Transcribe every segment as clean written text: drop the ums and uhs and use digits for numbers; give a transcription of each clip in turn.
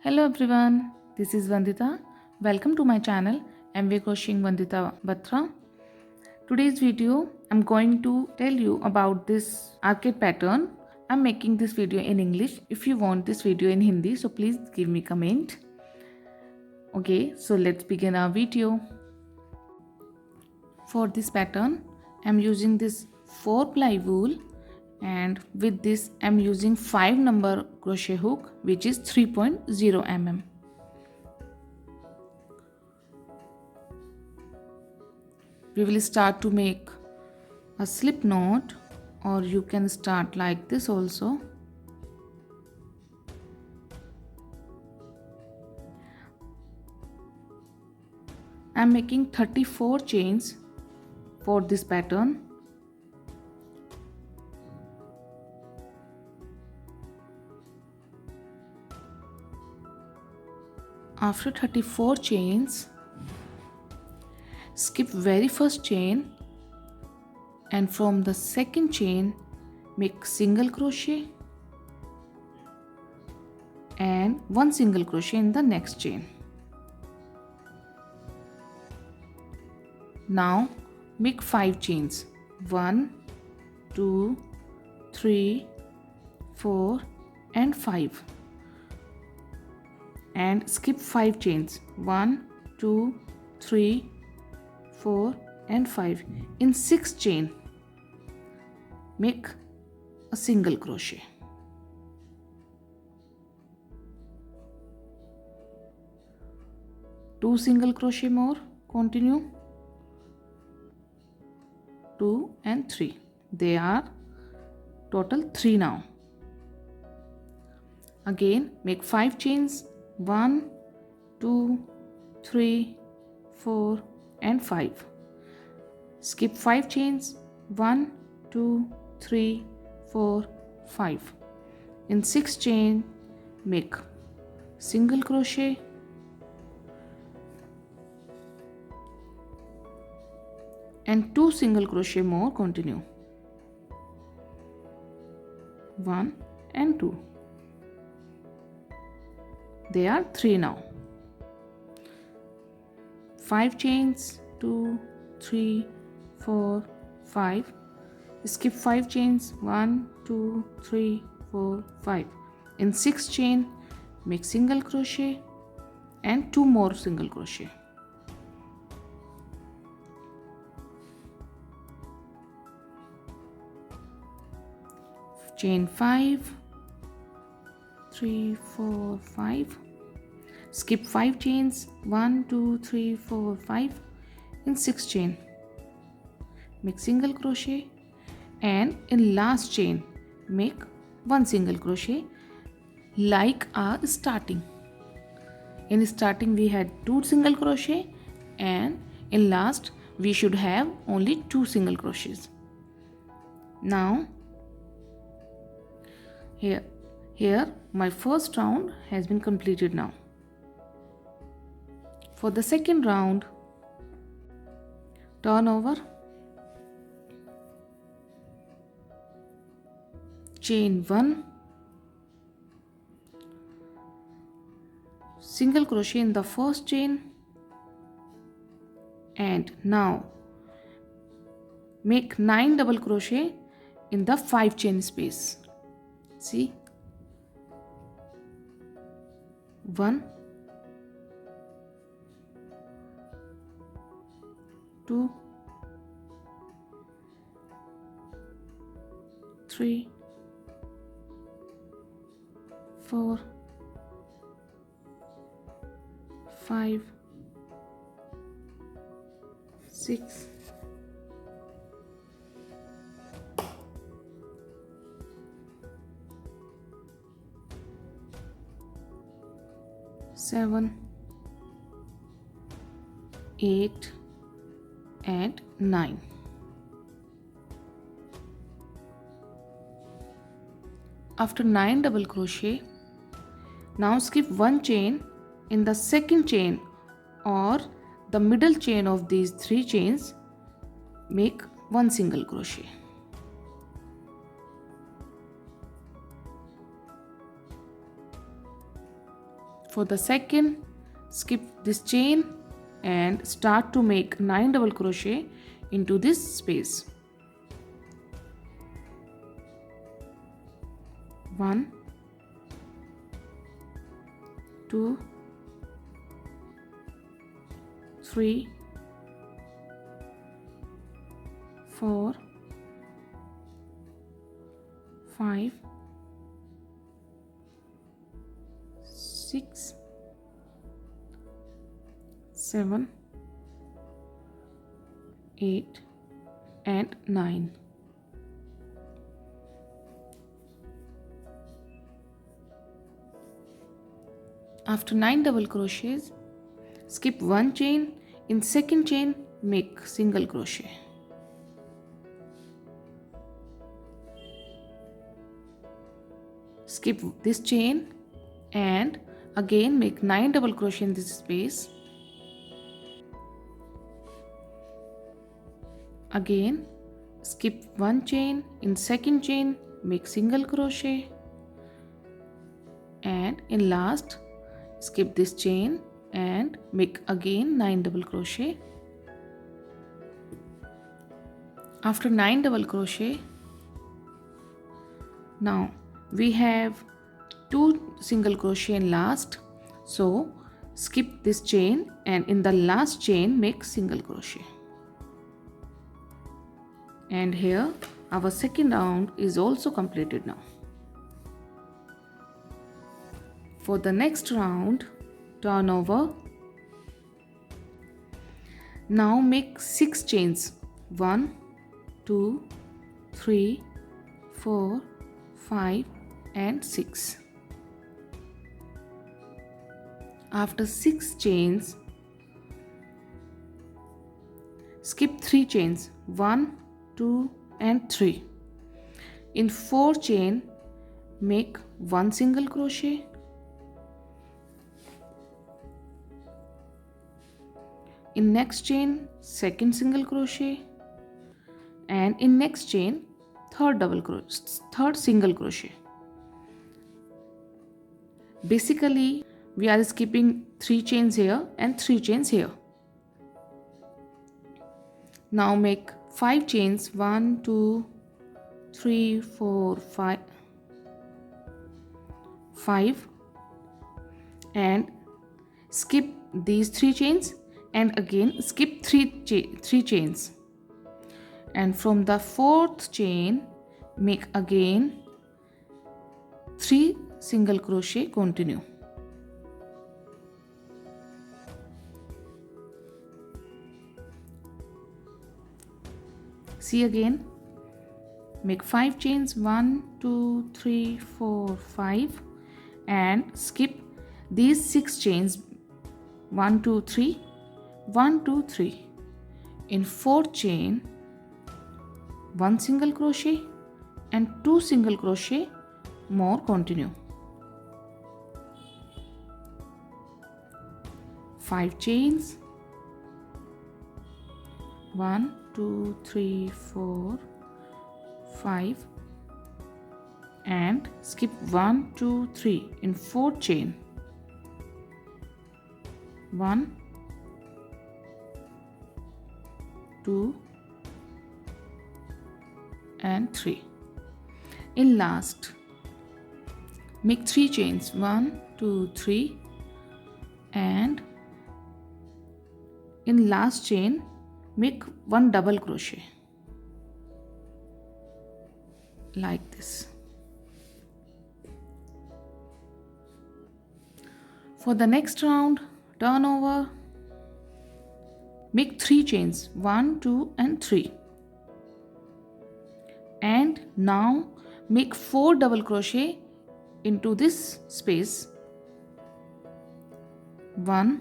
Hello everyone, this is Vandita. Welcome to my channel MV Crocheting Vandita Batra. Today's video I'm going to tell you about this arcade pattern. I'm making this video in English. If you want this video in Hindi, so please give me comment. Okay, so let's begin our video. For this pattern, I'm using this 4-ply wool, and with this I'm using 5 number crochet hook, which is 3.0 mm. We will start to make a slip knot, or you can start like this also. I am making 34 chains for this pattern. After 34 chains, skip very first chain, and from the second chain make single crochet and one single crochet in the next chain. Now make 5 chains, 1 2 3 4 and 5, and skip 5 chains, 1 2 3 4 and 5. In 6th chain make a single crochet. Two single crochet more, continue 2 and 3. They are total 3 now. Again make 5 chains, 1 2 3 4 and 5. Skip 5 chains, 1 2 3 4 5. In 6th chain make single crochet and 2 single crochet more, continue 1 and 2. They are 3 now. 5 chains, 2 3 4 5. Skip 5 chains, 1 2 3 4 5. In 6th chain make single crochet and 2 more single crochet. Chain 5, 3 4 5. Skip 5 chains, 1 2 3 4 5. In 6th chain make single crochet, and in last chain make one single crochet like our starting. In starting we had 2 single crochet, and in last we should have only 2 single crochets. Now here my first round has been completed. Now for the second round, turn over, chain 1, single crochet in the first chain, and now make 9 double crochet in the 5 chain space. See, 1 2 3 4 5 6 7 8 and 9. After 9 double crochet, now skip 1 chain in the second chain or the middle chain of these 3 chains. Make 1 single crochet. For the second, skip this chain and start to make 9 double crochet into this space. 1, 2, 3, 4, 5, 6, 7, 8 and 9. After 9 double crochets, skip one chain. In second chain, make single crochet. Skip this chain and again make 9 double crochet in this space. Again skip one chain. In second chain, make single crochet, and in last skip this chain and make again 9 double crochet. After 9 double crochet, now we have 2 single crochet in last, so skip this chain and in the last chain make single crochet. And here our second round is also completed now. For the next round, turn over. Now make 6 chains. 1, 2, 3, 4, 5 and 6. After 6 chains, skip 3 chains. 1, 2 and 3. In 4 chain, make 1 single crochet. In next chain, second single crochet, and in next chain, third single crochet. Basically, we are skipping 3 chains here and 3 chains here. Now make 5 chains. 1, 2, 3, 4, 5, and skip these 3 chains and again skip 3 chains, and from the 4th chain make again 3 single crochet. Continue. See again, make 5 chains. 1, 2, 3, 4, 5, and skip these 6 chains. 1, 2, 3, 1, 2, 3. In 4th chain, 1 single crochet and 2 single crochet more. Continue. 5 chains. 1, 2, 3, 4, 5, and skip 1, 2, 3. In 4th chain, 1, 2 and 3. In last, make 3 chains. 1, 2, 3, and in last chain make 1 double crochet like this. For the next round, turn over, make 3 chains. 1, 2 and 3, and now make 4 double crochet into this space. 1,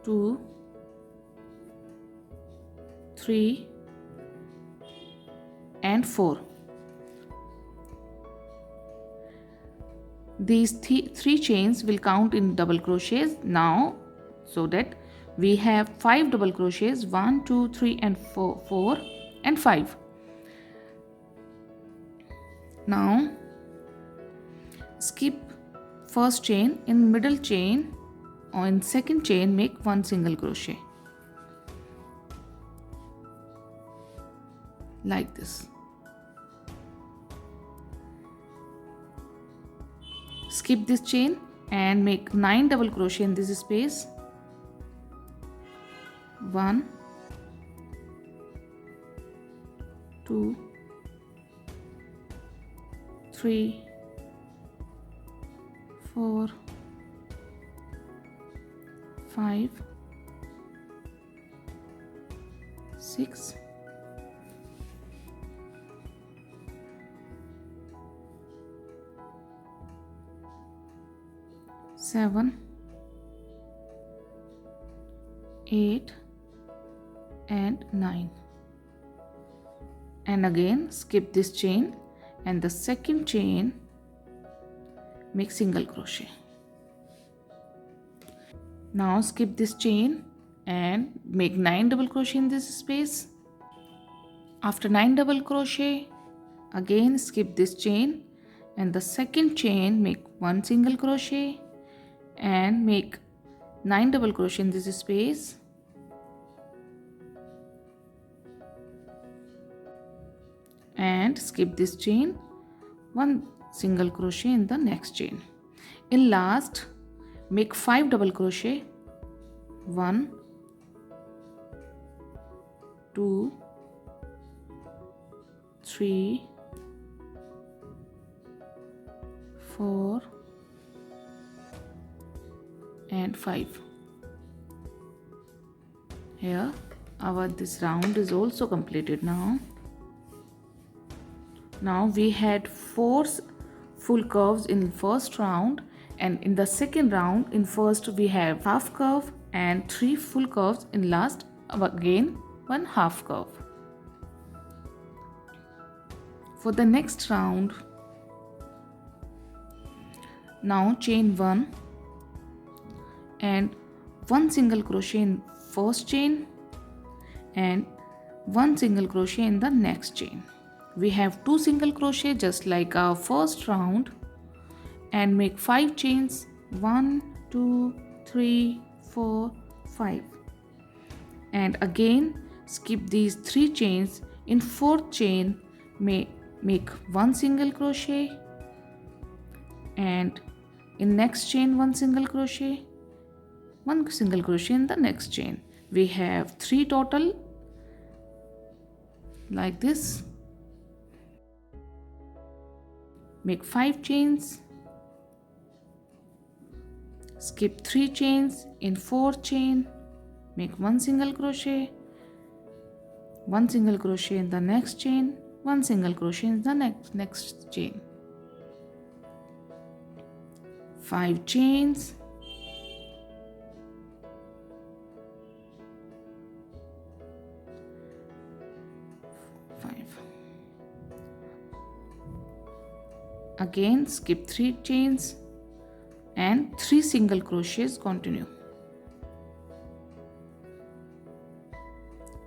2, 3 and 4. These 3 chains will count in double crochets now, so that we have 5 double crochets. 1, 2, 3 and 4 and 5. Now skip first chain, in middle chain or in second chain make one single crochet like this. Skip this chain and make 9 double crochet in this space. 1, 2, 3, 4, 5, 6, 7, 8 and 9. And again skip this chain and the second chain make single crochet. Now skip this chain and make 9 double crochet in this space. After 9 double crochet, again skip this chain and the second chain make one single crochet and make 9 double crochet in this space. And skip this chain, one single crochet in the next chain. In last, make 5 double crochet. 1, 2, 3, 4 and 5. Here our this round is also completed now. Now we had 4 full curves in first round, and in the second round, in first we have half curve and 3 full curves, in last again 1 half curve. For the next round, now chain 1 and 1 single crochet in first chain and 1 single crochet in the next chain. We have 2 single crochet just like our first round, and make 5 chains. 1, 2, 3, 4, 5. And again skip these 3 chains. In fourth chain make 1 single crochet, and in next chain 1 single crochet, 1 single crochet in the next chain. We have 3 total like this. Make 5 chains, skip 3 chains. In fourth chain make 1 single crochet, 1 single crochet in the next chain, 1 single crochet in the next chain. 5 chains, again skip 3 chains and 3 single crochets. Continue.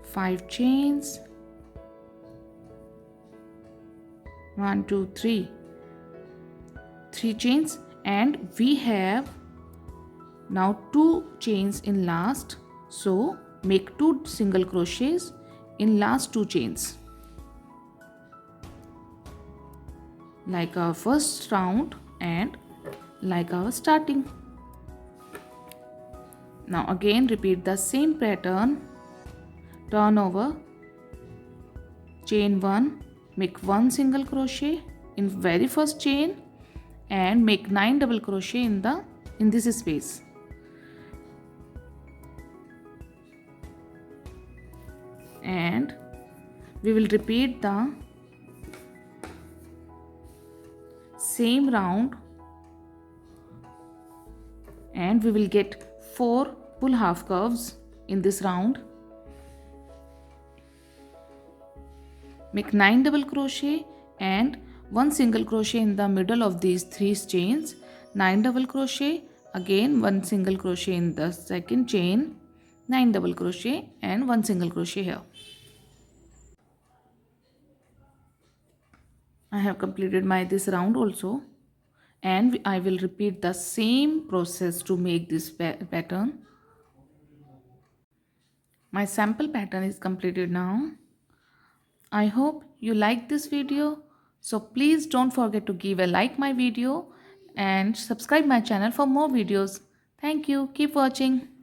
5 chains, 1, 2, 3, 3 chains, and we have now 2 chains in last, so make 2 single crochets in last 2 chains like our first round and like our starting. Now again repeat the same pattern. Turn over, chain 1, make 1 single crochet in very first chain and make 9 double crochet in this space. And we will repeat the same round, and we will get 4 full half curves in this round. Make 9 double crochet and 1 single crochet in the middle of these 3 chains. 9 double crochet, again 1 single crochet in the second chain, 9 double crochet and 1 single crochet here. I have completed this round also, and I will repeat the same process to make this pattern. My sample pattern is completed now. I hope you like this video. So please don't forget to give a like my video and subscribe my channel for more videos. Thank you. Keep watching.